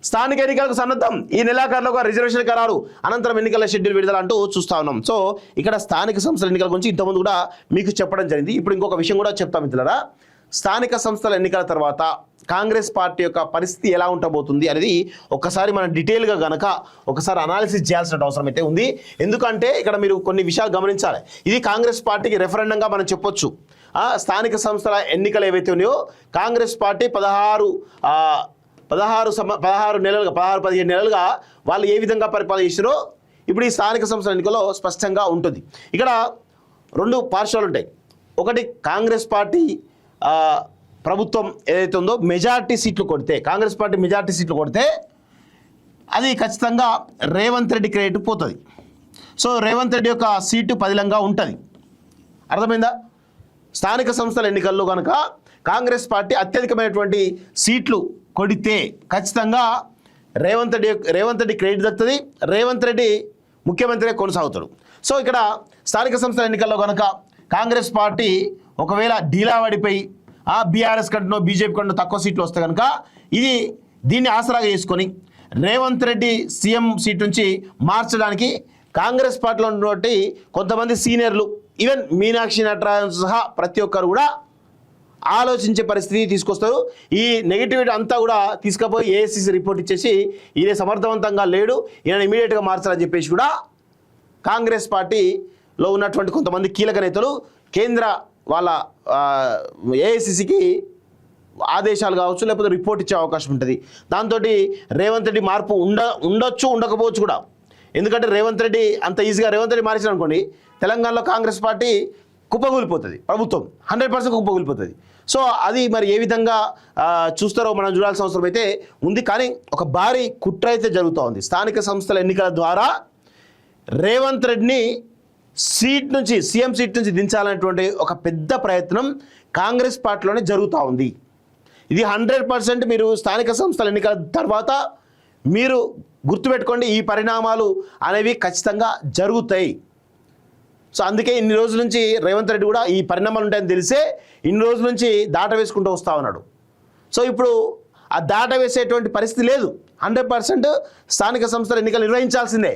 స్థానిక ఎన్నికలకు సన్నద్ధం, ఈ నెలాఖరులోగా రిజర్వేషన్ ఖరారు, అనంతరం ఎన్నికల షెడ్యూల్ విడుదల అంటూ చూస్తా ఉన్నాం. సో ఇక్కడ స్థానిక సంస్థల ఎన్నికల గురించి ఇంతకుముందు కూడా మీకు చెప్పడం జరిగింది. ఇప్పుడు ఇంకొక విషయం కూడా చెప్తాం మిత్రులారా. స్థానిక సంస్థల ఎన్నికల తర్వాత కాంగ్రెస్ పార్టీ యొక్క పరిస్థితి ఎలా ఉండబోతుంది అనేది ఒక్కసారి మనం డీటెయిల్గా గనక ఒకసారి అనాలిసిస్ చేయాల్సిన అవసరం అయితే ఉంది. ఎందుకంటే ఇక్కడ మీరు కొన్ని విషయాలు గమనించాలి. ఇది కాంగ్రెస్ పార్టీకి రెఫరెండంగా మనం చెప్పొచ్చు. స్థానిక సంస్థల ఎన్నికలు ఏవైతే ఉన్నాయో కాంగ్రెస్ పార్టీ 15 నెలలుగా వాళ్ళు ఏ విధంగా పరిపాలన చేసిరో ఇప్పుడు ఈ స్థానిక సంస్థల ఎన్నికల్లో స్పష్టంగా ఉంటుంది. ఇక్కడ రెండు పార్శ్వాలు ఉంటాయి. ఒకటి కాంగ్రెస్ పార్టీ ప్రభుత్వం ఏదైతే ఉందో మెజార్టీ సీట్లు కొడితే, కాంగ్రెస్ పార్టీ మెజార్టీ సీట్లు కొడితే అది ఖచ్చితంగా రేవంత్ రెడ్డి క్రెడిట్ పోతుంది. సో రేవంత్ రెడ్డి యొక్క సీటు పదిలంగా ఉంటుంది. అర్థమైందా? స్థానిక సంస్థల ఎన్నికల్లో కనుక కాంగ్రెస్ పార్టీ అత్యధికమైనటువంటి సీట్లు కొడితే ఖచ్చితంగా రేవంత్ రెడ్డి క్రెడిట్ దక్కుతుంది. రేవంత్ రెడ్డి ముఖ్యమంత్రిగా కొనసాగుతాడు. సో ఇక్కడ స్థానిక సంస్థల ఎన్నికల్లో కనుక కాంగ్రెస్ పార్టీ ఒకవేళ ఢీలా పడిపోయి బీఆర్ఎస్ కంటే బీజేపీ కంటే తక్కువ సీట్లు వస్తే కనుక దీన్ని ఆసరాగా చేసుకొని రేవంత్ రెడ్డి సీఎం సీట్ నుంచి మార్చడానికి కాంగ్రెస్ పార్టీలో ఉన్నటువంటి కొంతమంది సీనియర్లు, ఈవెన్ మీనాక్షి నటరాజన్ సహా ప్రతి ఒక్కరు కూడా ఆలోచించే పరిస్థితి తీసుకొస్తారు. ఈ నెగిటివిటీ అంతా కూడా తీసుకుపోయి ఏఐసీసీ రిపోర్ట్ ఇచ్చేసి ఈయన సమర్థవంతంగా లేడు, ఈయన ఇమీడియట్గా మార్చాలని చెప్పేసి కూడా కాంగ్రెస్ పార్టీలో ఉన్నటువంటి కొంతమంది కీలక నేతలు కేంద్ర వాళ్ళ ఏఐసీసీకి ఆదేశాలు కావచ్చు లేకపోతే రిపోర్ట్ ఇచ్చే అవకాశం ఉంటుంది. దాంతో రేవంత్ రెడ్డి మార్పు ఉండొచ్చు, ఉండకపోవచ్చు కూడా. ఎందుకంటే రేవంత్ రెడ్డి అంత ఈజీగా రేవంత్ రెడ్డి మార్చిన అనుకోండి, తెలంగాణలో కాంగ్రెస్ పార్టీ కుప్పగూలిపోతుంది, ప్రభుత్వం 100% కుప్పగూలిపోతుంది. సో అది మరి ఏ విధంగా చూస్తారో మనం చూడాల్సిన అవసరం అయితే ఉంది. కానీ ఒక భారీ కుట్ర అయితే జరుగుతూ ఉంది. స్థానిక సంస్థల ఎన్నికల ద్వారా రేవంత్ రెడ్డిని సీఎం సీట్ నుంచి దించాలనేటువంటి ఒక పెద్ద ప్రయత్నం కాంగ్రెస్ పార్టీలోనే జరుగుతూ ఉంది. ఇది 100% మీరు స్థానిక సంస్థల ఎన్నికల తర్వాత మీరు గుర్తుపెట్టుకోండి, ఈ పరిణామాలు అనేవి ఖచ్చితంగా జరుగుతాయి. సో అందుకే ఇన్ని రోజుల నుంచి రేవంత్ రెడ్డి కూడా ఈ పరిణామాలు ఉంటాయని తెలిసే ఇన్ని రోజుల నుంచి దాట వేసుకుంటూ వస్తూ ఉన్నాడు. సో ఇప్పుడు ఆ దాట వేసేటువంటి పరిస్థితి లేదు. 100% స్థానిక సంస్థల ఎన్నికలు నిర్వహించాల్సిందే.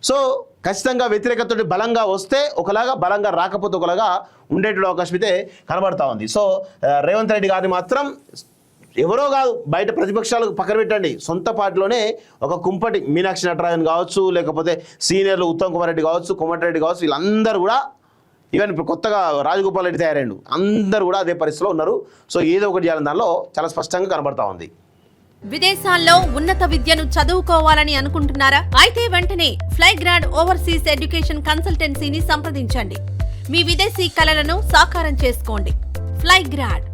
సో ఖచ్చితంగా వ్యతిరేకతతో బలంగా వస్తే ఒకలాగా, బలంగా రాకపోతే ఒకలాగా ఉండేటువంటి అవకాశం అయితే కనబడతా ఉంది. సో రేవంత్ రెడ్డి గారిని మాత్రం ఎవరో కాదు, బయట ప్రతిపక్షాలకు పక్కన పెట్టండి, సొంత పార్టీలోనే ఒక కుంపటి మీనాక్షి నటరాజన్ కావచ్చు, లేకపోతే సీనియర్లు ఉత్తమ్ కుమార్ రెడ్డి కావచ్చు, కోమటిరెడ్డి కావచ్చు, వీళ్ళందరూ కూడా ఈవెన్ ఇప్పుడు కొత్తగా రాజగోపాల్ రెడ్డి తయారైండు, అందరూ కూడా అదే పరిస్థితిలో ఉన్నారు. సో ఏదో ఒకటి చేయాలని దానిలో చాలా స్పష్టంగా కనబడతా ఉంది. విదేశాల్లో ఉన్నత విద్యను చదువుకోవాలని అనుకుంటున్నారా? అయితే వెంటనే ఫ్లైగ్రాడ్ ఓవర్సీస్ ఎడ్యుకేషన్ కన్సల్టెన్సీని సంప్రదించండి. మీ విదేశీ కలలను సాకారం చేసుకోండి. ఫ్లైగ్రాడ్